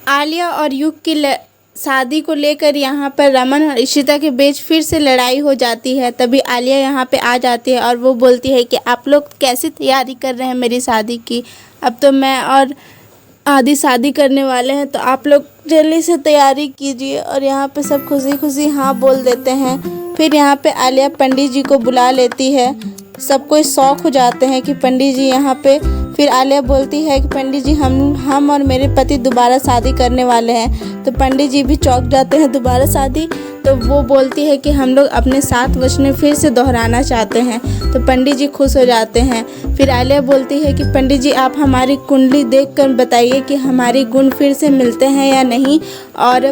आलिया और युग की शादी को लेकर यहाँ पर रमन और इशिता के बीच फिर से लड़ाई हो जाती है। तभी आलिया यहाँ पे आ जाती है और वो बोलती है कि आप लोग कैसी तैयारी कर रहे हैं मेरी शादी की। अब तो मैं और आदि शादी करने वाले हैं, तो आप लोग जल्दी से तैयारी कीजिए। और यहाँ पे सब खुशी खुशी हाँ बोल देते हैं। फिर यहाँ पे आलिया पंडित जी को बुला लेती है। सब कोई शौक हो जाते हैं कि पंडित जी यहाँ पे। फिर आलिया बोलती है कि पंडित जी हम और मेरे पति दोबारा शादी करने वाले हैं। तो पंडित जी भी चौंक जाते हैं, दोबारा शादी। तो वो बोलती है कि हम लोग अपने 7 वचन फिर से दोहराना चाहते हैं। तो पंडित जी खुश हो जाते हैं। फिर आलिया बोलती है कि पंडित जी आप हमारी कुंडली देखकर बताइए कि हमारी गुण फिर से मिलते हैं या नहीं, और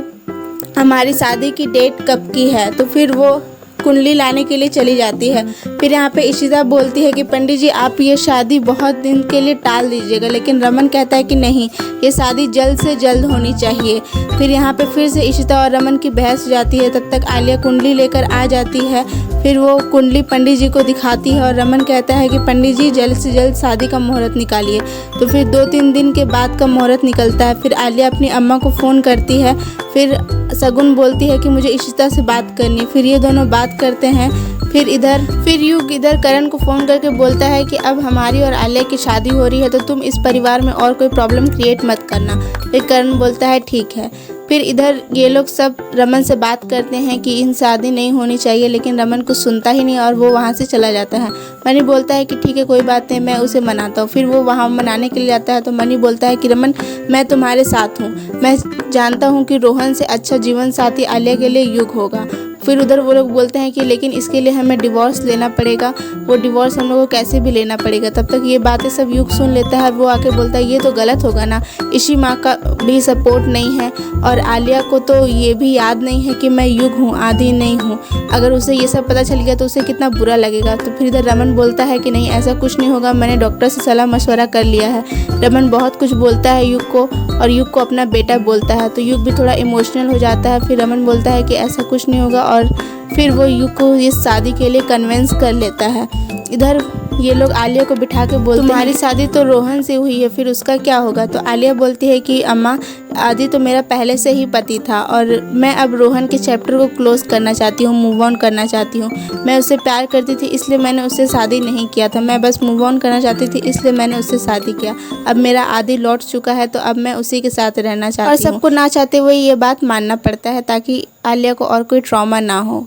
हमारी शादी की डेट कब की है। तो फिर वो कुंडली लाने के लिए चली जाती है। फिर यहाँ पे इशिता बोलती है कि पंडित जी आप ये शादी बहुत दिन के लिए टाल दीजिएगा, लेकिन रमन कहता है कि नहीं, ये शादी जल्द से जल्द होनी चाहिए। फिर यहाँ पे फिर से इशिता और रमन की बहस हो जाती है। तब तक आलिया कुंडली लेकर आ जाती है। फिर वो कुंडली पंडित जी को दिखाती है और रमन कहता है कि पंडित जी जल्द से जल्द शादी का मुहूर्त निकालिए। तो फिर 2-3 दिन के बाद का मुहूर्त निकलता है। फिर आलिया अपनी अम्मा को फ़ोन करती है। फिर शगुन बोलती है कि मुझे इशिता से बात करनी। फिर ये दोनों बात करते हैं। फिर युग इधर करण को फ़ोन करके बोलता है कि अब हमारी और आलिया की शादी हो रही है, तो तुम इस परिवार में और कोई प्रॉब्लम क्रिएट मत करना। फिर करण बोलता है ठीक है। फिर इधर ये लोग सब रमन से बात करते हैं कि इन शादी नहीं होनी चाहिए, लेकिन रमन कुछ सुनता ही नहीं और वो वहाँ से चला जाता है। मनी बोलता है कि ठीक है कोई बात नहीं, मैं उसे मनाता हूँ। फिर वो वहाँ मनाने के लिए जाता है। तो मनी बोलता है कि रमन मैं तुम्हारे साथ हूँ, मैं जानता हूँ कि रोहन से अच्छा जीवन साथी आलिया के लिए युग होगा। फिर उधर वो लोग बोलते हैं कि लेकिन इसके लिए हमें डिवोर्स लेना पड़ेगा, वो डिवोर्स हम लोग को कैसे भी लेना पड़ेगा। तब तक ये बातें सब युग सुन लेता है। वो आके बोलता है ये तो गलत होगा ना, इसी माँ का भी सपोर्ट नहीं है और आलिया को तो ये भी याद नहीं है कि मैं युग हूँ, आदि नहीं हूँ। अगर उसे ये सब पता चल गया तो उसे कितना बुरा लगेगा। तो फिर इधर रमन बोलता है कि नहीं ऐसा कुछ नहीं होगा, मैंने डॉक्टर से सलाह मशवरा कर लिया है। रमन बहुत कुछ बोलता है युग को और युग को अपना बेटा बोलता है। तो युग भी थोड़ा इमोशनल हो जाता है। फिर रमन बोलता है कि ऐसा कुछ नहीं होगा और फिर वो युग को इस शादी के लिए कन्विंस कर लेता है। इधर ये लोग आलिया को बिठा के बोलते हैं तुम्हारी शादी तो रोहन से हुई है, फिर उसका क्या होगा। तो आलिया बोलती है कि अम्मा आदि तो मेरा पहले से ही पति था और मैं अब रोहन के चैप्टर को क्लोज करना चाहती हूँ, मूव ऑन करना चाहती हूँ। मैं उससे प्यार करती थी इसलिए मैंने उससे शादी नहीं किया था, मैं बस मूव ऑन करना चाहती थी इसलिए मैंने उससे शादी किया। अब मेरा आदि लौट चुका है तो अब मैं उसी के साथ रहना चाहती हूँ। और सबको ना चाहते हुए ये बात मानना पड़ता है ताकि आलिया को और कोई ट्रॉमा ना हो।